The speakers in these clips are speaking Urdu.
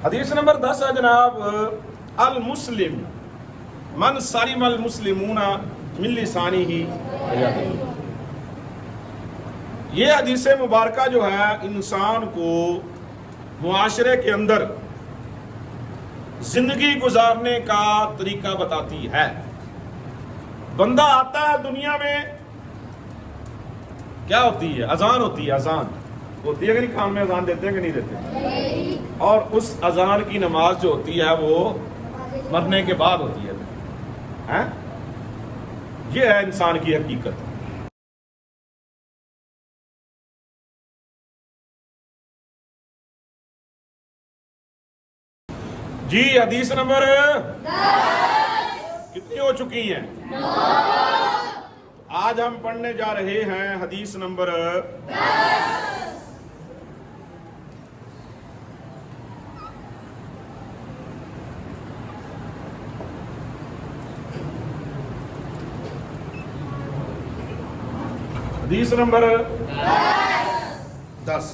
حدیث نمبر 10 ہے جناب، المسلم من سلم المسلمون من لسانہ ویدہ۔ یہ حدیث مبارکہ جو ہے انسان کو معاشرے کے اندر زندگی گزارنے کا طریقہ بتاتی ہے۔ بندہ آتا ہے دنیا میں، کیا ہوتی ہے؟ اذان ہوتی ہے، اذان ہوتی ہے کہ نہیں؟ کان میں اذان دیتے ہیں کہ نہیں دیتے؟ اور اس اذان کی نماز جو ہوتی ہے وہ مرنے کے بعد ہوتی ہے۔ یہ ہے انسان کی حقیقت۔ جی حدیث نمبر 10 کتنی ہو چکی ہیں؟ 9۔ آج ہم پڑھنے جا رہے ہیں حدیث نمبر 10۔ حدیث نمبر 10۔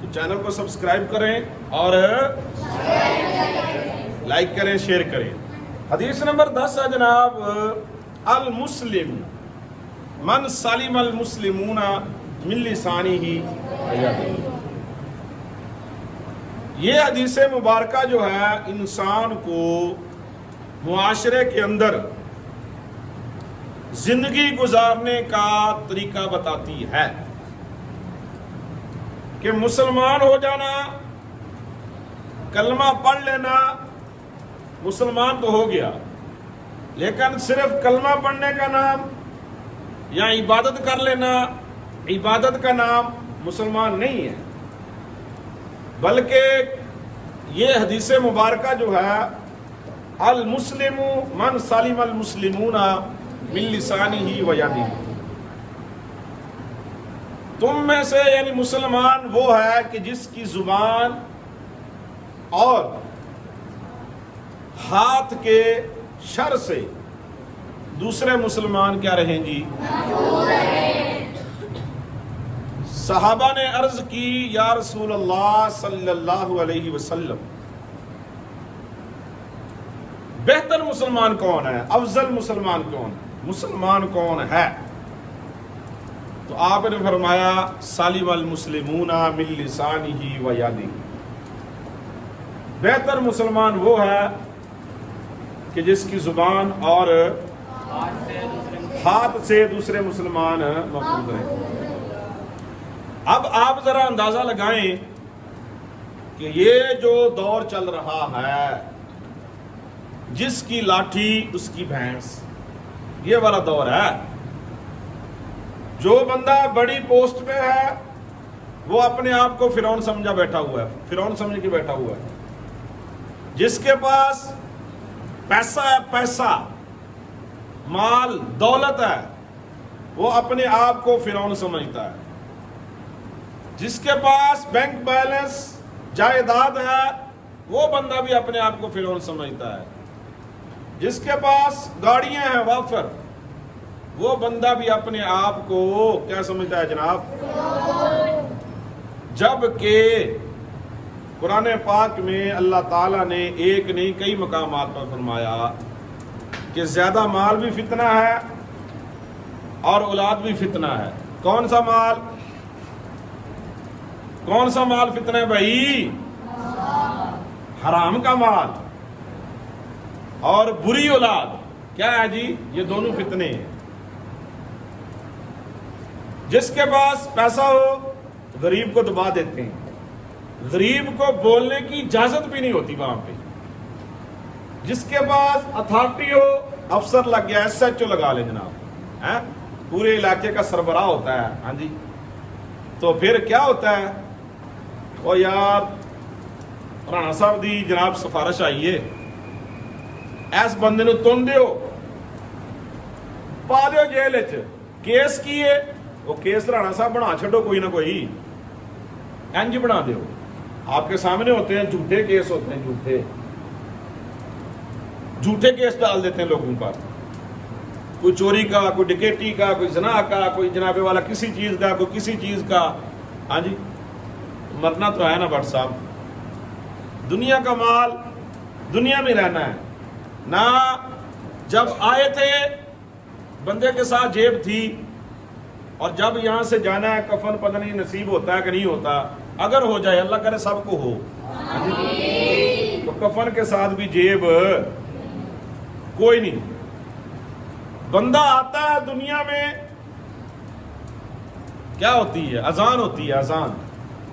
تو چینل کو سبسکرائب کریں اور لائک کریں، شیئر کریں۔ حدیث نمبر 10 ہے جناب، المسلم من سلم المسلمون من لسانہ ویدہ۔ یہ حدیث مبارکہ جو ہے انسان کو معاشرے کے اندر زندگی گزارنے کا طریقہ بتاتی ہے کہ مسلمان ہو جانا، کلمہ پڑھ لینا، مسلمان تو ہو گیا، لیکن صرف کلمہ پڑھنے کا نام یا عبادت کر لینا، عبادت کا نام مسلمان نہیں ہے، بلکہ یہ حدیث مبارکہ جو ہے المسلم من سلم المسلمون من لسانہ ویدہ، تم میں سے یعنی مسلمان وہ ہے کہ جس کی زبان اور ہاتھ کے شر سے دوسرے مسلمان کیا رہیں جی؟ صحابہ نے عرض کی، یا رسول اللہ صلی اللہ علیہ وسلم، بہتر مسلمان کون ہے؟ افضل مسلمان کون ہے؟ مسلمان کون ہے؟ تو آپ نے فرمایا سلم المسلمون من لسانہ ویدہ، بہتر مسلمان وہ ہے کہ جس کی زبان اور ہاتھ سے دوسرے مسلمان محفوظ رہیں۔ اب آپ ذرا اندازہ لگائیں کہ یہ جو دور چل رہا ہے، جس کی لاٹھی اس کی بھینس، یہ والا دور ہے۔ جو بندہ بڑی پوسٹ پہ ہے وہ اپنے آپ کو فرعون سمجھا بیٹھا ہوا ہے، فرعون سمجھ کے بیٹھا ہوا ہے۔ جس کے پاس پیسہ ہے، پیسہ، مال، دولت ہے، وہ اپنے آپ کو فرعون سمجھتا ہے۔ جس کے پاس بینک بیلنس، جائیداد ہے، وہ بندہ بھی اپنے آپ کو فرعون سمجھتا ہے۔ جس کے پاس گاڑیاں ہیں وافر، وہ بندہ بھی اپنے آپ کو کیا سمجھتا ہے جناب؟ جبکہ قرآن پاک میں اللہ تعالیٰ نے ایک نہیں کئی مقامات پر فرمایا کہ زیادہ مال بھی فتنہ ہے اور اولاد بھی فتنہ ہے۔ کون سا مال؟ کون سا مال فتنہ ہے بھائی؟ حرام کا مال اور بری اولاد کیا ہے جی؟ یہ دونوں فتنے ہیں۔ جس کے پاس پیسہ ہو غریب کو دبا دیتے ہیں، غریب کو بولنے کی اجازت بھی نہیں ہوتی وہاں پہ۔ جس کے پاس اتھارٹی ہو، افسر لگ گیا، ایس ایچ او لگا لے جناب، پورے علاقے کا سربراہ ہوتا ہے، ہاں جی، تو پھر کیا ہوتا ہے؟ وہ یار رانا صاحب دی جناب سفارش آئیے، ایس بندے نو تن دیو، پا دیو جیل وچ، کیس کیے وہ کیس رانا صاحب بنا چھڈو کوئی نہ کوئی، انج بنا دیو۔ آپ کے سامنے ہوتے ہیں جھوٹے کیس، ہوتے ہیں جھوٹے کیس ڈال دیتے ہیں لوگوں پر، کوئی چوری کا، کوئی ڈکیٹی کا، کوئی زنا کا، کوئی جناب والا کسی چیز کا، کوئی کسی چیز کا، ہاں جی، مرنا تو ہے نا بٹ صاحب۔ دنیا کا مال دنیا میں رہنا ہے نہ. جب آئے تھے بندے کے ساتھ جیب تھی، اور جب یہاں سے جانا ہے کفن پتہ نہیں نصیب ہوتا ہے کہ نہیں ہوتا. اگر ہو جائے، اللہ کرے سب کو ہو، تو کفن کے ساتھ بھی جیب کوئی نہیں. بندہ آتا ہے دنیا میں، کیا ہوتی ہے؟ اذان ہوتی ہے. اذان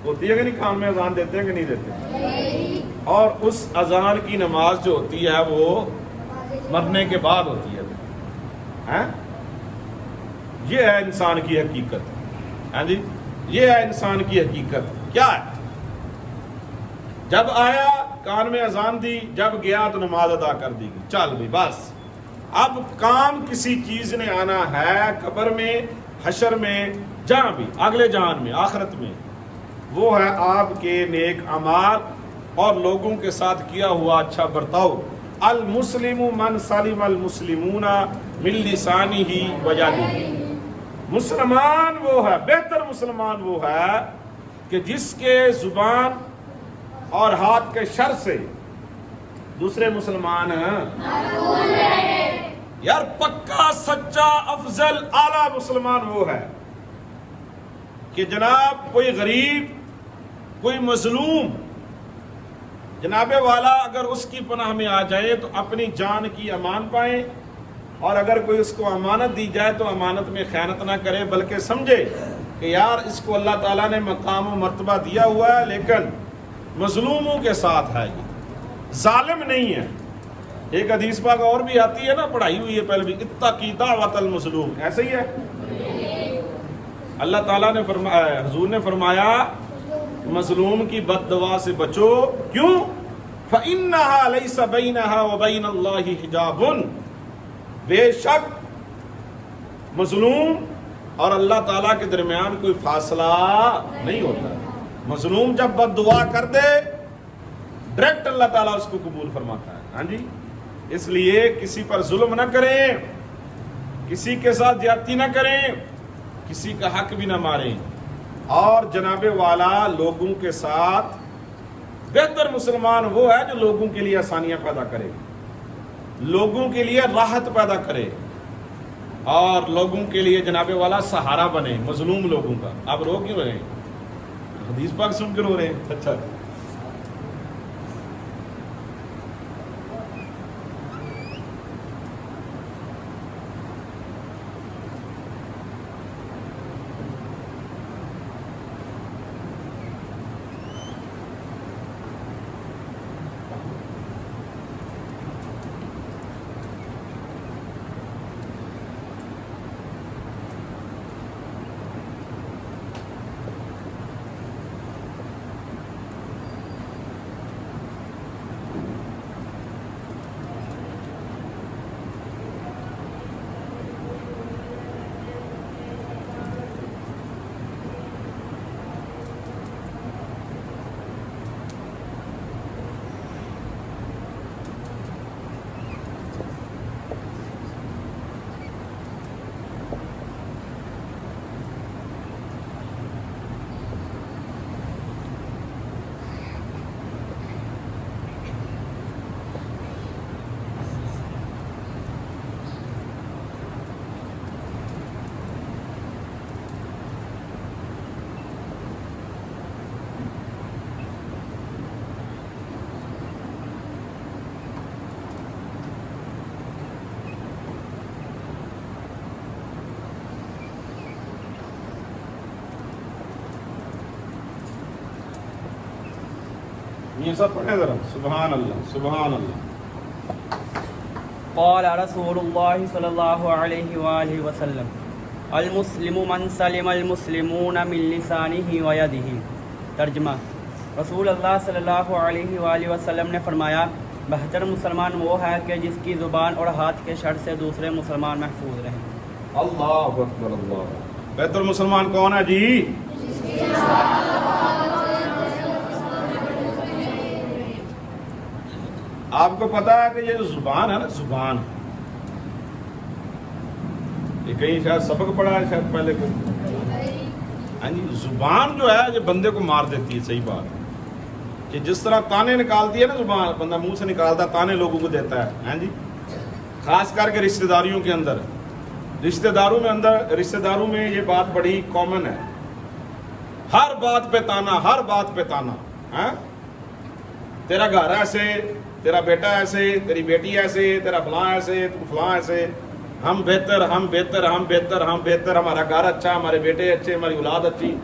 ہوتی ہے کہ نہیں؟ کان میں اذان دیتے ہیں کہ نہیں دیتے؟ اور اس اذان کی نماز جو ہوتی ہے وہ مرنے کے بعد ہوتی ہے. یہ ہے انسان کی حقیقت. ہاں جی، یہ ہے انسان کی حقیقت. کیا ہے؟ جب آیا کان میں اذان دی، جب گیا تو نماز ادا کر دی گئی. چل بھائی بس. اب کام کسی چیز نے آنا ہے قبر میں، حشر میں، جہاں بھی اگلے جہان میں، آخرت میں. وہ ہے آپ کے نیک اعمال اور لوگوں کے ساتھ کیا ہوا اچھا برتاؤ. المسلم من سلم المسلمون من لسانہ و یدہ. مسلمان وہ ہے، بہتر مسلمان وہ ہے کہ جس کے زبان اور ہاتھ کے شر سے دوسرے مسلمان یار پکا سچا افضل اعلیٰ مسلمان وہ ہے کہ جناب کوئی غریب، کوئی مظلوم، جناب والا اگر اس کی پناہ میں آ جائے تو اپنی جان کی امان پائیں، اور اگر کوئی اس کو امانت دی جائے تو امانت میں خیانت نہ کرے، بلکہ سمجھے کہ یار اس کو اللہ تعالیٰ نے مقام و مرتبہ دیا ہوا ہے لیکن مظلوموں کے ساتھ ہے، یہ ظالم نہیں ہے. ایک حدیث پاک اور بھی آتی ہے نا، پڑھائی ہوئی ہے پہلے بھی، اتقی دعوت المظلوم. ایسے ہی ہے. اللہ تعالیٰ نے فرمایا، حضور نے فرمایا مظلوم کی بد دعا سے بچو. کیوں؟ فَإِنَّهَا لَيْسَ بَيْنَهَا وَبَيْنَ اللَّهِ حِجَابٌ. بے شک مظلوم اور اللہ تعالیٰ کے درمیان کوئی فاصلہ نہیں ہوتا. مظلوم جب بد دعا کر دے ڈائریکٹ اللہ تعالیٰ اس کو قبول فرماتا ہے. ہاں جی، اس لیے کسی پر ظلم نہ کریں، کسی کے ساتھ زیادتی نہ کریں، کسی کا حق بھی نہ ماریں. اور جناب والا لوگوں کے ساتھ بہتر مسلمان وہ ہے جو لوگوں کے لیے آسانیاں پیدا کرے، لوگوں کے لیے راحت پیدا کرے، اور لوگوں کے لیے جناب والا سہارا بنے مظلوم لوگوں کا. آپ رو کیوں رہے ہیں؟ حدیث پاک سن کے رو رہے ہیں؟ اچھا. یہ سب پڑھیں ذرا. سبحان اللہ سبحان اللہ. قال رسول اللہ صلی اللہ علیہ وآلہ وسلم المسلم من سلم المسلمون من لسانہ و یدہ. ترجمہ: رسول اللہ صلی اللہ علیہ وآلہ وسلم نے فرمایا بہتر مسلمان وہ ہے کہ جس کی زبان اور ہاتھ کے شر سے دوسرے مسلمان محفوظ رہیں. اللہ اکبر. اللہ. بہتر مسلمان کون ہے جی؟ آپ کو پتا ہے کہ یہ جو زبان ہے نا، زبان یہ کہیں شاید سبق پڑھا ہے شاید پہلے کوئی. ہاں جی، زبان جو ہے یہ بندے کو مار دیتی ہے. صحیح بات. کہ جس طرح تانے نکالتی ہے نا زبان، بندہ منہ سے نکالتا تانے لوگوں کو دیتا ہے، ہاں جی، خاص کر کے رشتہ داریوں کے اندر، رشتہ داروں میں یہ بات بڑی کامن ہے، ہر بات پہ تانا، ہر بات پہ تانا، ہاں، تیرا گھر ایسے، تیرا بیٹا ایسے، تیری بیٹی ایسے، تیرا فلاں ایسے، تو فلاں ایسے، ہم بہتر، ہم بہتر، ہم بہتر، ہم بہتر، ہمارا گھر اچھا، ہمارے بیٹے اچھے، ہماری اولاد اچھی،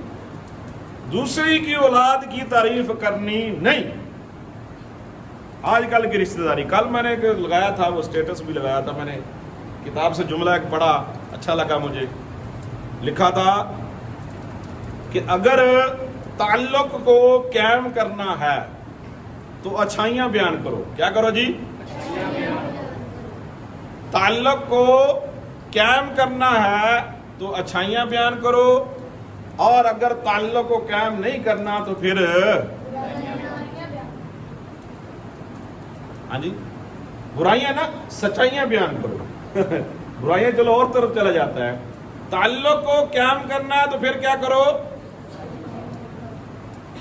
دوسری کی اولاد کی تعریف کرنی نہیں۔ آج کل کی رشتہ داری، کل میں نے ایک لگایا تھا، وہ اسٹیٹس بھی لگایا تھا، میں نے کتاب سے جملہ ایک پڑھا، اچھا لگا مجھے، لکھا تھا کہ اگر تعلق کو قائم کرنا ہے تو اچھائیاں بیان کرو۔ کیا کرو جی؟ تعلق کو قائم کرنا ہے تو اچھائیاں بیان کرو، اور اگر تعلق کو قائم نہیں کرنا تو پھر ہاں جی برائیاں نا، سچائیاں بیان کرو۔ برائیاں چلو اور طرف چلا جاتا ہے، تعلق کو قائم کرنا ہے تو پھر کیا کرو؟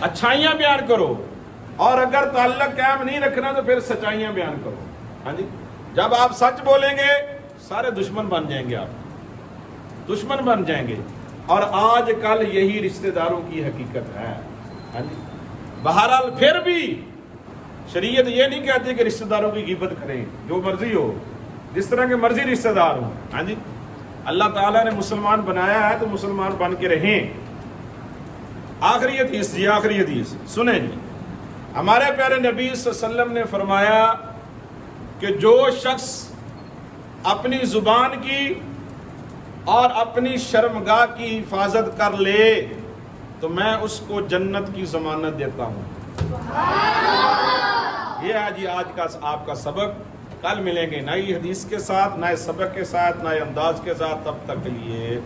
اچھائیاں بیان کرو، اور اگر تعلق قائم نہیں رکھنا تو پھر سچائیاں بیان کرو۔ ہاں جی، جب آپ سچ بولیں گے سارے دشمن بن جائیں گے، آپ دشمن بن جائیں گے، اور آج کل یہی رشتہ داروں کی حقیقت ہے۔ ہاں جی، بہرحال پھر بھی شریعت یہ نہیں کہتی کہ رشتہ داروں کی غیبت کریں، جو مرضی ہو، جس طرح کے مرضی رشتہ دار ہوں۔ ہاں جی، اللہ تعالیٰ نے مسلمان بنایا ہے تو مسلمان بن کے رہیں۔ آخری حدیث جی، آخری حدیث سنیں جی، ہمارے پیارے نبی صلی اللہ علیہ وسلم نے فرمایا کہ جو شخص اپنی زبان کی اور اپنی شرمگاہ کی حفاظت کر لے تو میں اس کو جنت کی ضمانت دیتا ہوں۔ یہ ہے جی آج کا آپ کا سبق۔ کل ملیں گے نئی حدیث کے ساتھ، نئے سبق کے ساتھ، نئے انداز کے ساتھ، تب تک کے لیے